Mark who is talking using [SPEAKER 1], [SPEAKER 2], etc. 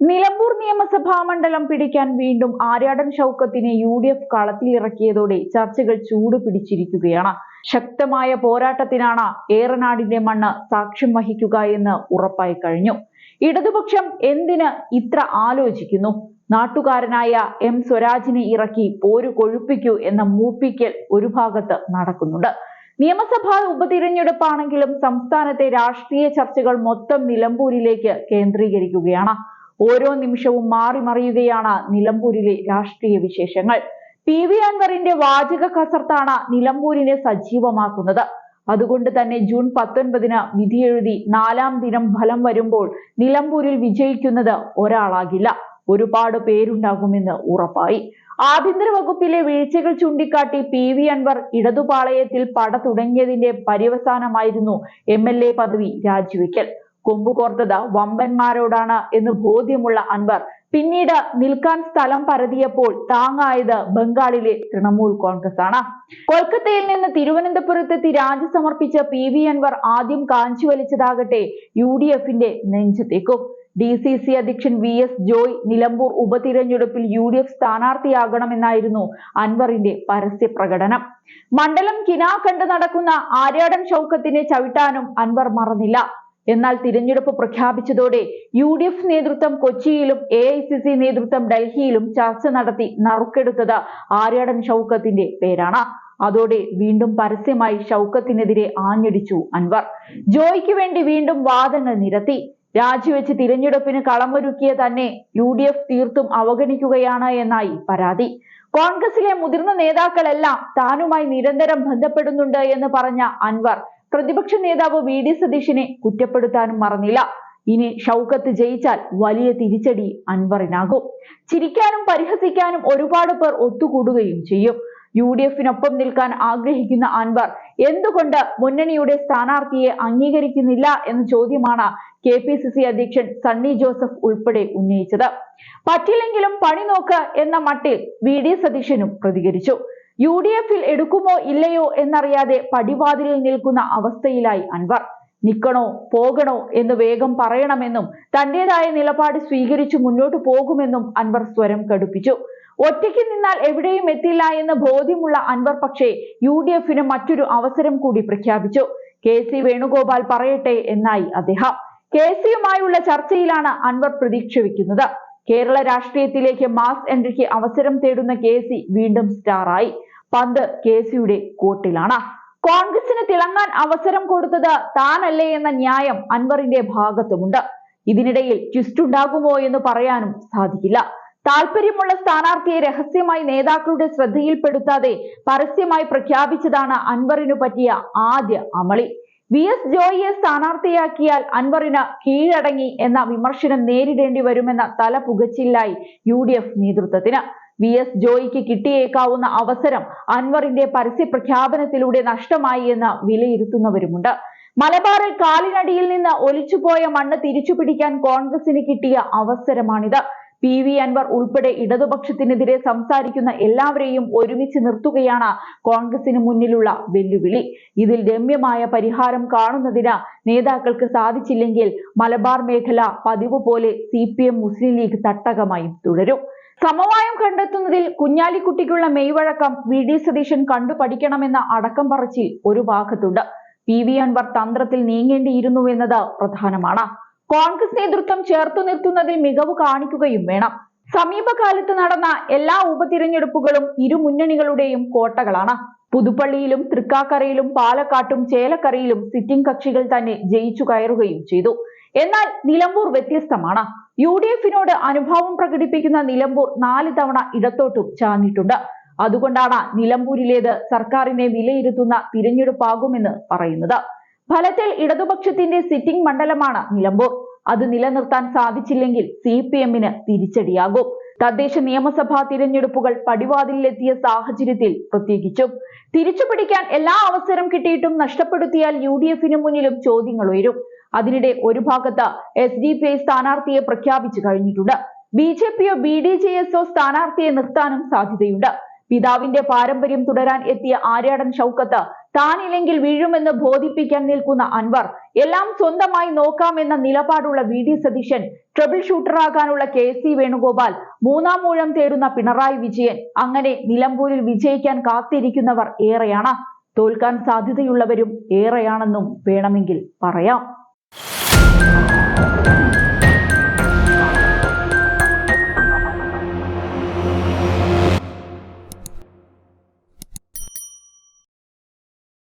[SPEAKER 1] നിലമ്പൂർ നിയമസഭാ മണ്ഡലം പിടിക്കാൻ വീണ്ടും ആര്യാടൻ ഷൗക്കത്തിനെ UDF കളത്തിലിറക്കിയതോടെ ചർച്ചകൾ ചൂടുപിടിച്ചിരിക്കുകയാണ്. ശക്തമായ പോരാട്ടത്തിനാണ് ഏറനാടിന്റെ മണ്ണ് സാക്ഷ്യം വഹിക്കുക എന്ന് ഉറപ്പായി കഴിഞ്ഞു. ഇടതുപക്ഷം എന്തിന് ഇത്ര ആലോചിക്കുന്നു? നാട്ടുകാരനായ M സ്വരാജിനെ ഇറക്കി പോരു കൊഴുപ്പിക്കൂ എന്ന മൂപ്പിക്കൽ ഒരു ഭാഗത്ത് നടക്കുന്നുണ്ട്. നിയമസഭാ ഉപതിരഞ്ഞെടുപ്പാണെങ്കിലും സംസ്ഥാനത്തെ രാഷ്ട്രീയ ചർച്ചകൾ മൊത്തം നിലമ്പൂരിലേക്ക് കേന്ദ്രീകരിക്കുകയാണ്. ഓരോ നിമിഷവും മാറി മറിയുകയാണ് നിലമ്പൂരിലെ രാഷ്ട്രീയ വിശേഷങ്ങൾ. PV അൻവറിന്റെ വാചക കസർത്താണ് നിലമ്പൂരിനെ സജീവമാക്കുന്നത്. അതുകൊണ്ട് തന്നെ ജൂൺ 19 വിധിയെഴുതി 4ാം ദിനം ഫലം വരുമ്പോൾ നിലമ്പൂരിൽ വിജയിക്കുന്നത് ഒരാളാകില്ല, ഒരുപാട് പേരുണ്ടാകുമെന്ന് ഉറപ്പായി. ആഭ്യന്തര വകുപ്പിലെ വീഴ്ചകൾ ചൂണ്ടിക്കാട്ടി PV അൻവർ ഇടതുപാളയത്തിൽ പട തുടങ്ങിയതിന്റെ പര്യവസാനമായിരുന്നു MLA പദവി രാജിവെക്കൽ. കൊമ്പുകോർത്തത് വമ്പന്മാരോടാണ് എന്ന് ബോധ്യമുള്ള അൻവർ പിന്നീട് നിൽക്കാൻ സ്ഥലം പരതിയപ്പോൾ താങ്ങായത് ബംഗാളിലെ തൃണമൂൽ കോൺഗ്രസ് ആണ്. കൊൽക്കത്തയിൽ നിന്ന് തിരുവനന്തപുരത്തെത്തി രാജി സമർപ്പിച്ച PV അൻവർ ആദ്യം കാഞ്ചി വലിച്ചതാകട്ടെ UDFന്റെ നെഞ്ചത്തേക്കും. DCC അധ്യക്ഷൻ VS ജോയ് നിലമ്പൂർ ഉപതിരഞ്ഞെടുപ്പിൽ UDF സ്ഥാനാർത്ഥിയാകണമെന്നായിരുന്നു അൻവറിന്റെ പരസ്യ പ്രകടനം. മണ്ഡലം കിനാ കണ്ട് നടക്കുന്ന ആര്യാടൻ ഷൗക്കത്തിനെ ചവിട്ടാനും അൻവർ മറന്നില്ല. എന്നാൽ തിരഞ്ഞെടുപ്പ് പ്രഖ്യാപിച്ചതോടെ UDF നേതൃത്വം കൊച്ചിയിലും AICC നേതൃത്വം ഡൽഹിയിലും ചർച്ച നടത്തി നറുക്കെടുത്തത് ആര്യാടൻ ഷൗക്കത്തിന്റെ പേരാണ്. അതോടെ വീണ്ടും പരസ്യമായി ഷൗക്കത്തിനെതിരെ ആഞ്ഞടിച്ചു അൻവർ. ജോയ്ക്ക് വേണ്ടി വീണ്ടും വാദങ്ങൾ നിരത്തി. രാജിവെച്ച് തിരഞ്ഞെടുപ്പിന് കളമൊരുക്കിയ തന്നെ UDF തീർത്തും അവഗണിക്കുകയാണ് എന്നായി പരാതി. കോൺഗ്രസിലെ മുതിർന്ന നേതാക്കളെല്ലാം താനുമായി നിരന്തരം ബന്ധപ്പെടുന്നുണ്ട് എന്ന് പറഞ്ഞ അൻവർ പ്രതിപക്ഷ നേതാവ് VD സതീശനെ കുറ്റപ്പെടുത്താനും മറന്നില്ല. ഇനി ഷൗക്കത്ത് ജയിച്ചാൽ വലിയ തിരിച്ചടി അൻവറിനാകും. ചിരിക്കാനും പരിഹസിക്കാനും ഒരുപാട് പേർ ഒത്തുകൂടുകയും ചെയ്യും. UDFനൊപ്പം നിൽക്കാൻ ആഗ്രഹിക്കുന്ന അൻവർ എന്തുകൊണ്ട് മുന്നണിയുടെ സ്ഥാനാർത്ഥിയെ അംഗീകരിക്കുന്നില്ല എന്ന ചോദ്യമാണ് KPCC അധ്യക്ഷൻ സണ്ണി ജോസഫ് ഉൾപ്പെടെ ഉന്നയിച്ചത്. പറ്റില്ലെങ്കിലും പണി നോക്ക് എന്ന മട്ടിൽ VD സതീശനും പ്രതികരിച്ചു. UDFൽ എടുക്കുമോ ഇല്ലയോ എന്നറിയാതെ പടിവാതിലിൽ നിൽക്കുന്ന അവസ്ഥയിലായി അൻവർ. നിൽക്കണോ പോകണോ എന്ന് വേഗം പറയണമെന്നും തന്റേതായ നിലപാട് സ്വീകരിച്ചു മുന്നോട്ട് പോകുമെന്നും അൻവർ സ്വരം കടുപ്പിച്ചു. ഒറ്റയ്ക്ക് നിന്നാൽ എവിടെയും എത്തില്ല എന്ന് ബോധ്യമുള്ള അൻവർ പക്ഷേ UDFന് മറ്റൊരു അവസരം കൂടി പ്രഖ്യാപിച്ചു. KC വേണുഗോപാൽ പറയട്ടെ എന്നായി അദ്ദേഹം. KCയുമായുള്ള ചർച്ചയിലാണ് അൻവർ പ്രതീക്ഷ വെക്കുന്നത്. കേരള രാഷ്ട്രീയത്തിലേക്ക് മാസ് എൻട്രിക്ക് അവസരം തേടുന്ന KC വീണ്ടും സ്റ്റാറായി. പന്ത് KCയുടെ കോർട്ടിലാണ്. കോൺഗ്രസിന് തിളങ്ങാൻ അവസരം കൊടുത്തത് താനല്ലേ എന്ന ന്യായം അൻവറിന്റെ ഭാഗത്തുമുണ്ട്. ഇതിനിടയിൽ ട്വിസ്റ്റ് ഉണ്ടാകുമോ എന്ന് പറയാനും സാധിക്കില്ല. താല്പര്യമുള്ള സ്ഥാനാർത്ഥിയെ രഹസ്യമായി നേതാക്കളുടെ ശ്രദ്ധയിൽപ്പെടുത്താതെ പരസ്യമായി പ്രഖ്യാപിച്ചതാണ് അൻവറിനു പറ്റിയ ആദ്യ അമളി. VS ജോയിയെ സ്ഥാനാർത്ഥിയാക്കിയാൽ അൻവറിന് കീഴടങ്ങി എന്ന വിമർശനം നേരിടേണ്ടി വരുമെന്ന തല പുകച്ചില്ലായി UDF നേതൃത്വത്തിന്. VS ജോയിക്ക് കിട്ടിയേക്കാവുന്ന അവസരം അൻവറിന്റെ പരസ്യ പ്രഖ്യാപനത്തിലൂടെ നഷ്ടമായി എന്ന് വിലയിരുത്തുന്നവരുമുണ്ട്. മലബാറിൽ കാലിനടിയിൽ നിന്ന് ഒലിച്ചുപോയ മണ്ണ് തിരിച്ചുപിടിക്കാൻ കോൺഗ്രസിന് കിട്ടിയ അവസരമാണിത്. PV അൻവർ ഉൾപ്പെടെ ഇടതുപക്ഷത്തിനെതിരെ സംസാരിക്കുന്ന എല്ലാവരെയും ഒരുമിച്ച് നിർത്തുകയാണ് കോൺഗ്രസിന് മുന്നിലുള്ള വെല്ലുവിളി. ഇതിൽ രമ്യമായ പരിഹാരം കാണുന്നതിന് നേതാക്കൾക്ക് സാധിച്ചില്ലെങ്കിൽ മലബാർ മേഖല പതിവ് പോലെ CPM മുസ്ലിം ലീഗ് തട്ടകമായും തുടരും. സമവായം കണ്ടെത്തുന്നതിൽ കുഞ്ഞാലിക്കുട്ടിക്കുള്ള മെയ്വഴക്കം VD സതീശൻ കണ്ടുപഠിക്കണമെന്ന അടക്കം പറച്ചിൽ ഒരു ഭാഗത്തുണ്ട്. PV അൻവർ തന്ത്രത്തിൽ നീങ്ങേണ്ടിയിരുന്നുവെന്നത് പ്രധാനമാണ്. കോൺഗ്രസ് നേതൃത്വം ചേർത്തു നിർത്തുന്നതിൽ മികവ് കാണിക്കുകയും വേണം. സമീപകാലത്ത് നടന്ന എല്ലാ ഉപതിരഞ്ഞെടുപ്പുകളും ഇരു മുന്നണികളുടെയും കോട്ടകളാണ്. പുതുപ്പള്ളിയിലും തൃക്കാക്കരയിലും പാലക്കാട്ടും ചേലക്കരയിലും സിറ്റിംഗ് കക്ഷികൾ തന്നെ ജയിച്ചു കയറുകയും ചെയ്തു. എന്നാൽ നിലമ്പൂർ വ്യത്യസ്തമാണ്. UDFനോട് അനുഭാവം പ്രകടിപ്പിക്കുന്ന നിലമ്പൂർ 4 തവണ ഇടത്തോട്ടും ചാഞ്ഞിട്ടുണ്ട്. അതുകൊണ്ടാണ് നിലമ്പൂരിലേത് സർക്കാരിനെ വിലയിരുത്തുന്ന തിരഞ്ഞെടുപ്പാകുമെന്ന് പറയുന്നത്. ഫലത്തിൽ ഇടതുപക്ഷത്തിന്റെ സിറ്റിംഗ് മണ്ഡലമാണ് നിലമ്പൂർ. അത് നിലനിർത്താൻ സാധിച്ചില്ലെങ്കിൽ CPMന് തിരിച്ചടിയാകും. തദ്ദേശ നിയമസഭാ തിരഞ്ഞെടുപ്പുകൾ പടിവാതിലെത്തിയ സാഹചര്യത്തിൽ പ്രത്യേകിച്ചും തിരിച്ചുപിടിക്കാൻ എല്ലാ അവസരം കിട്ടിയിട്ടും നഷ്ടപ്പെടുത്തിയാൽ UDFന് മുന്നിലും ചോദ്യങ്ങൾ ഉയരും. അതിനിടെ ഒരു ഭാഗത്ത് SDPI സ്ഥാനാർത്ഥിയെ പ്രഖ്യാപിച്ചു കഴിഞ്ഞിട്ടുണ്ട്. BJPയോ BDJSോ സ്ഥാനാർത്ഥിയെ നിർത്താനും സാധ്യതയുണ്ട്. പിതാവിന്റെ പാരമ്പര്യം തുടരാൻ എത്തിയ ആര്യാടൻ ഷൗക്കത്ത് താനില്ലെങ്കിൽ വീഴുമെന്ന് ബോധിപ്പിക്കാൻ നിൽക്കുന്ന അൻവർ എല്ലാം സ്വന്തമായി നോക്കാമെന്ന നിലപാടുള്ള VD സതീശൻ, ട്രബിൾ ഷൂട്ടറാകാനുള്ള KC വേണുഗോപാൽ, മൂന്നാം ഊഴം തേടുന്ന പിണറായി വിജയൻ, അങ്ങനെ നിലമ്പൂരിൽ വിജയിക്കാൻ കാത്തിരിക്കുന്നവർ ഏറെയാണ്. തോൽക്കാൻ സാധ്യതയുള്ളവരും ഏറെയാണെന്നും വേണമെങ്കിൽ പറയാം.